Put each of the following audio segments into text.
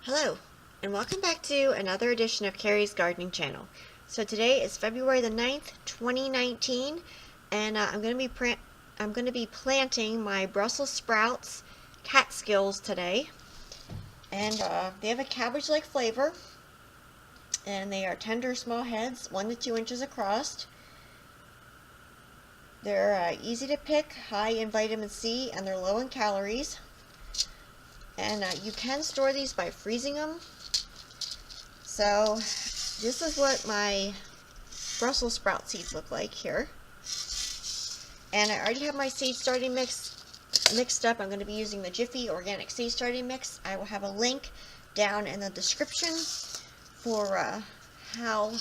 Hello, and welcome back to another edition of Carrie's Gardening Channel. So today is February the 9th, 2019, and I'm going to be planting my Brussels sprouts Catskills today. And they have a cabbage-like flavor, and they are tender small heads, 1 to 2 inches across. They're easy to pick, high in vitamin C, and they're low in calories. And you can store these by freezing them. So this is what my Brussels sprout seeds look like here. And I already have my seed starting mix mixed up. I'm going to be using the Jiffy Organic Seed Starting Mix. I will have a link down in the description for how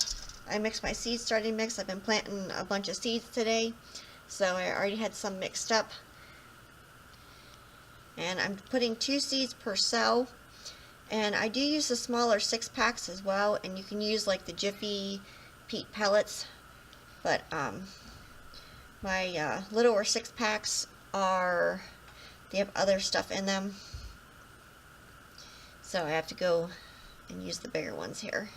I mix my seed starting mix. I've been planting a bunch of seeds today, so I already had some mixed up. And I'm putting 2 seeds per cell, and I do use the smaller 6-packs as well, and you can use like the Jiffy peat pellets, but my littler 6-packs they have other stuff in them, so I have to go and use the bigger ones here.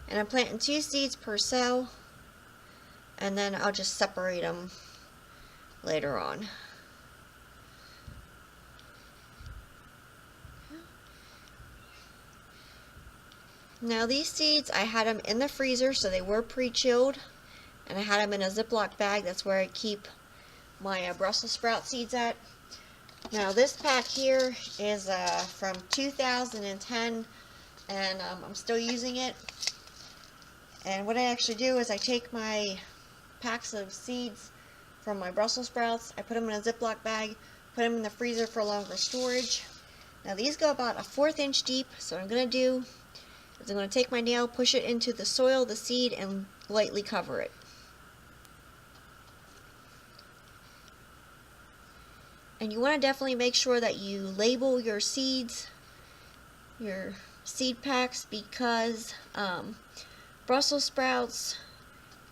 And I'm planting 2 seeds per cell, and then I'll just separate them later on. Now these seeds, I had them in the freezer, so they were pre-chilled, and I had them in a Ziploc bag. That's where I keep my Brussels sprout seeds at. Now this pack here is from 2010, and I'm still using it. And what I actually do is I take my packs of seeds from my Brussels sprouts, I put them in a Ziploc bag, put them in the freezer for longer storage. Now these go about a 1/4 inch deep, so what I'm going to do is I'm going to take my nail, push it into the soil, the seed, and lightly cover it. And you want to definitely make sure that you label your seeds, your seed packs, because Brussels sprouts,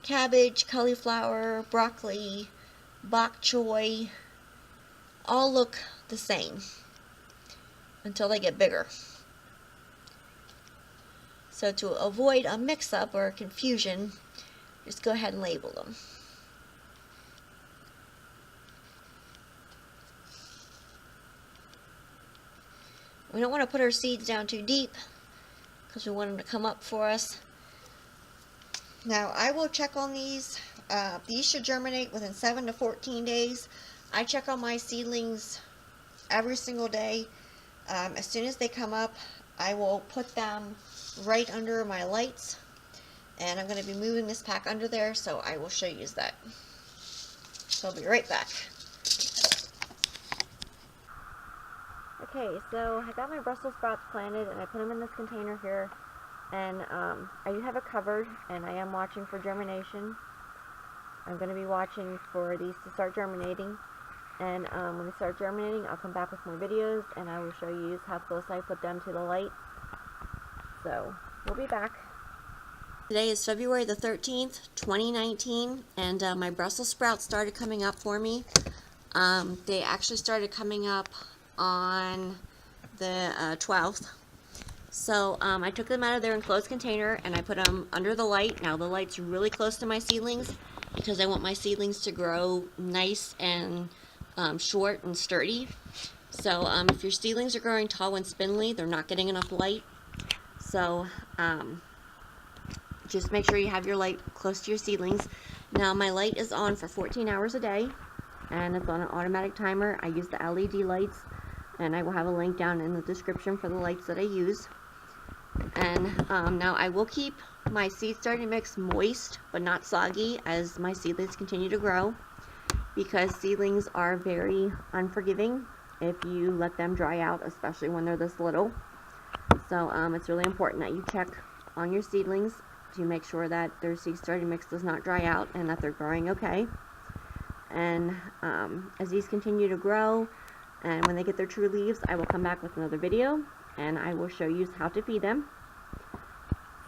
cabbage, cauliflower, broccoli, bok choy all look the same until they get bigger. So to avoid a mix-up or a confusion, just go ahead and label them. We don't want to put our seeds down too deep because we want them to come up for us. Now I will check on these. These should germinate within 7 to 14 days. I check on my seedlings every single day. As soon as they come up, I will put them right under my lights, and I'm going to be moving this pack under there, so I will show you that. So I'll be right back. Okay, so I got my Brussels sprouts planted, and I put them in this container here, and I do have it covered, and I am watching for germination. I'm going to be watching for these to start germinating, and when they start germinating, I'll come back with more videos, and I will show you how close I put them to the light. So, we'll be back. Today is February the 13th, 2019, and my Brussels sprouts started coming up for me. They actually started coming up on the 12th. So, I took them out of their enclosed container, and I put them under the light. Now, the light's really close to my seedlings because I want my seedlings to grow nice and short and sturdy. So, if your seedlings are growing tall and spindly, they're not getting enough light. So, just make sure you have your light close to your seedlings. Now, my light is on for 14 hours a day, and it's on an automatic timer. I use the LED lights, and I will have a link down in the description for the lights that I use. And now I will keep my seed starting mix moist, but not soggy, as my seedlings continue to grow, because seedlings are very unforgiving if you let them dry out, especially when they're this little. So it's really important that you check on your seedlings to make sure that their seed starting mix does not dry out and that they're growing okay. And as these continue to grow, and when they get their true leaves, I will come back with another video, and I will show you how to feed them.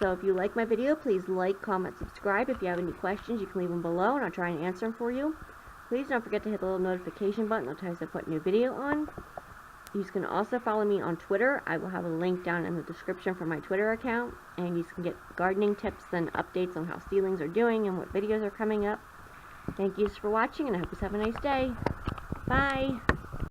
So if you like my video, please like, comment, subscribe. If you have any questions, you can leave them below, and I'll try and answer them for you. Please don't forget to hit the little notification button. It'll tell you as I put a new video on. You can also follow me on Twitter. I will have a link down in the description for my Twitter account, and you can get gardening tips and updates on how seedlings are doing and what videos are coming up. Thank you for watching, and I hope you have a nice day. Bye!